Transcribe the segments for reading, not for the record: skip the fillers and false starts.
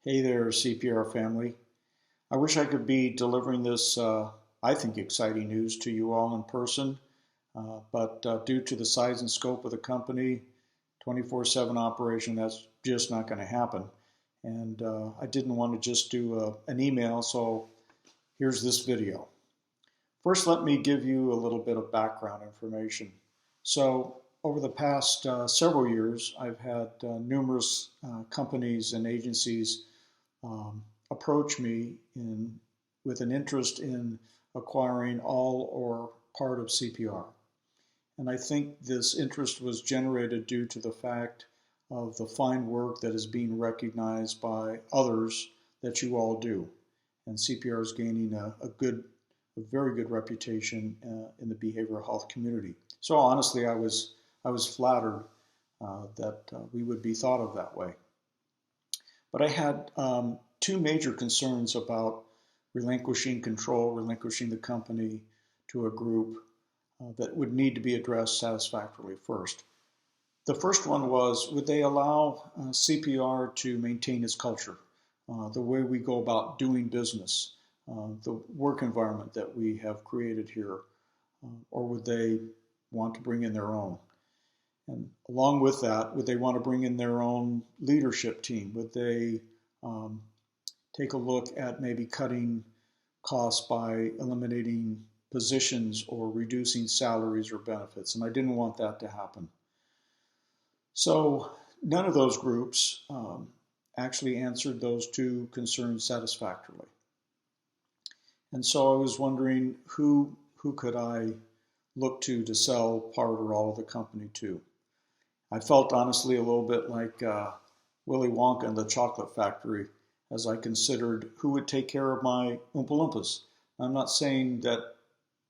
Hey there, CPR family. I wish I could be delivering this, I think, exciting news to you all in person, but due to the size and scope of the company, 24/7 operation, that's just not going to happen. And I didn't want to just do an email, so here's this video. First, let me give you a little bit of background information. So, over the past several years, I've had numerous companies and agencies approach me with an interest in acquiring all or part of CPR. And I think this interest was generated due to the fact of the fine work that is being recognized by others that you all do. And CPR is gaining a very good reputation in the behavioral health community. So honestly, I was flattered that we would be thought of that way. But I had two major concerns about relinquishing control, relinquishing the company to a group that would need to be addressed satisfactorily first. The first one was, would they allow CPR to maintain its culture, the way we go about doing business, the work environment that we have created here, or would they want to bring in their own? And along with that, would they want to bring in their own leadership team? Would they take a look at maybe cutting costs by eliminating positions or reducing salaries or benefits? And I didn't want that to happen. So none of those groups actually answered those two concerns satisfactorily. And so I was wondering who could I look to sell part or all of the company to? I felt honestly a little bit like Willy Wonka and the Chocolate Factory as I considered who would take care of my Oompa Loompas. I'm not saying that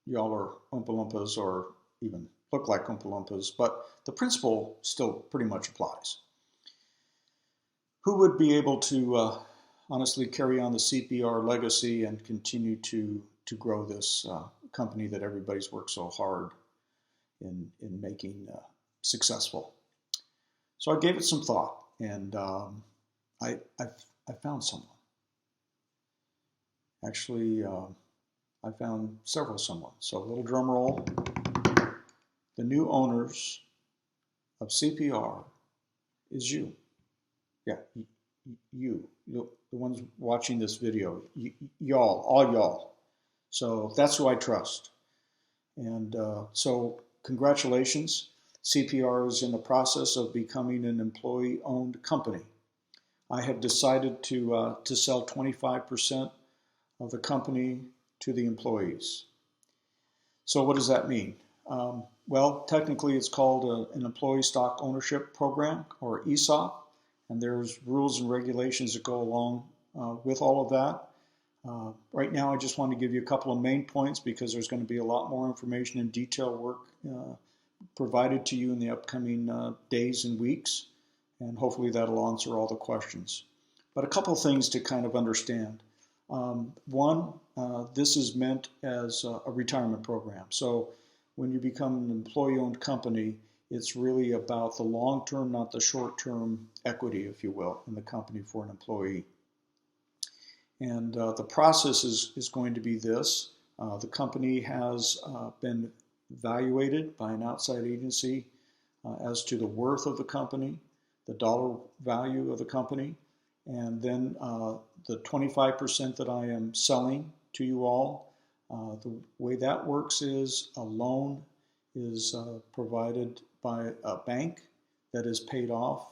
y'all are Oompa Loompas or even look like Oompa Loompas, but the principle still pretty much applies. Who would be able to honestly carry on the CPR legacy and continue to grow this company that everybody's worked so hard in making successful? So I gave it some thought, and I found someone. Actually, I found several someone. So a little drum roll. The new owners of CPR is you. Yeah, you, the ones watching this video, y'all, all y'all. So that's who I trust. And so congratulations. CPR is in the process of becoming an employee-owned company. I have decided to sell 25% of the company to the employees. So what does that mean? Well, technically it's called an employee stock ownership program, or ESOP, and there's rules and regulations that go along with all of that. Right now I just want to give you a couple of main points because there's going to be a lot more information and detailed work provided to you in the upcoming days and weeks, and hopefully that'll answer all the questions. But a couple of things to kind of understand. One, this is meant as a retirement program. So when you become an employee-owned company, it's really about the long-term, not the short-term equity, if you will, in the company for an employee. And the process is going to be this. The company has been evaluated by an outside agency as to the worth of the company, the dollar value of the company, and then the 25% that I am selling to you all. The way that works is a loan is provided by a bank that is paid off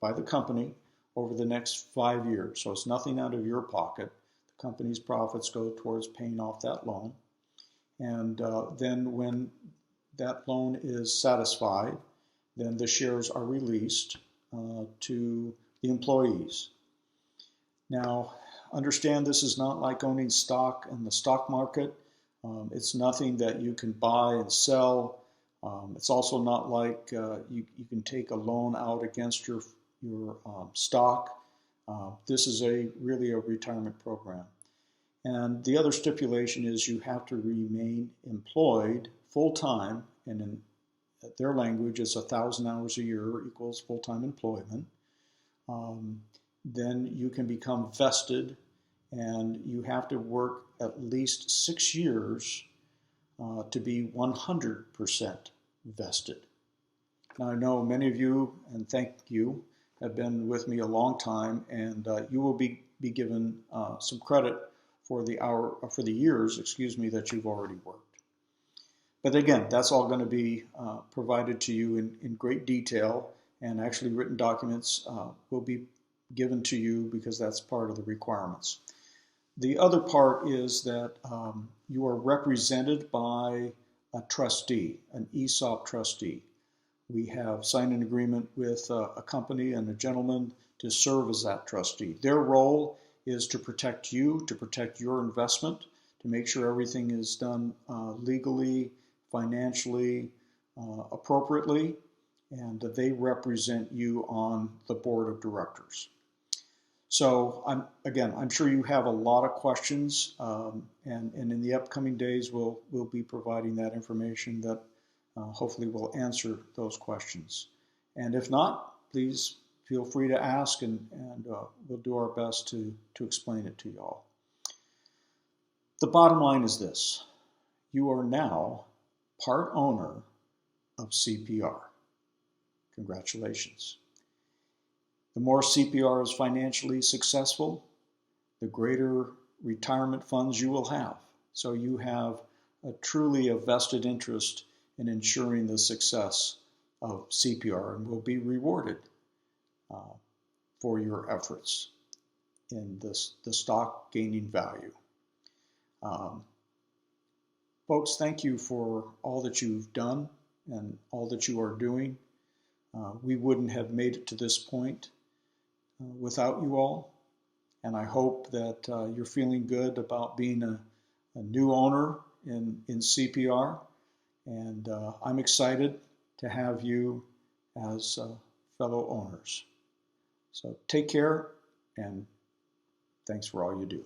by the company over the next 5 years. So it's nothing out of your pocket. The company's profits go towards paying off that loan. And then when that loan is satisfied, then the shares are released to the employees. Now, understand this is not like owning stock in the stock market. It's nothing that you can buy and sell. It's also not like you can take a loan out against your stock. This is really a retirement program. And the other stipulation is you have to remain employed full-time, and in their language, it's 1,000 hours a year equals full-time employment. then you can become vested, and you have to work at least 6 years to be 100% vested. Now, I know many of you, and thank you, have been with me a long time, and you will be given some credit for the years, that you've already worked. But again, that's all going to be provided to you in great detail, and actually written documents will be given to you because that's part of the requirements. The other part is that you are represented by a trustee, an ESOP trustee. We have signed an agreement with a company and a gentleman to serve as that trustee. Their role is to protect you, to protect your investment, to make sure everything is done legally, financially, appropriately, and that they represent you on the board of directors. So I'm sure you have a lot of questions, and in the upcoming days we'll be providing that information that hopefully will answer those questions. And if not, please feel free to ask, and we'll do our best to explain it to you all. The bottom line is this: you are now part owner of CPR. Congratulations. The more CPR is financially successful, the greater retirement funds you will have. So you have truly a vested interest in ensuring the success of CPR, and will be rewarded for your efforts in the stock gaining value. Folks, thank you for all that you've done and all that you are doing. We wouldn't have made it to this point without you all, and I hope that you're feeling good about being a new owner in CPR, and I'm excited to have you as fellow owners. So take care, and thanks for all you do.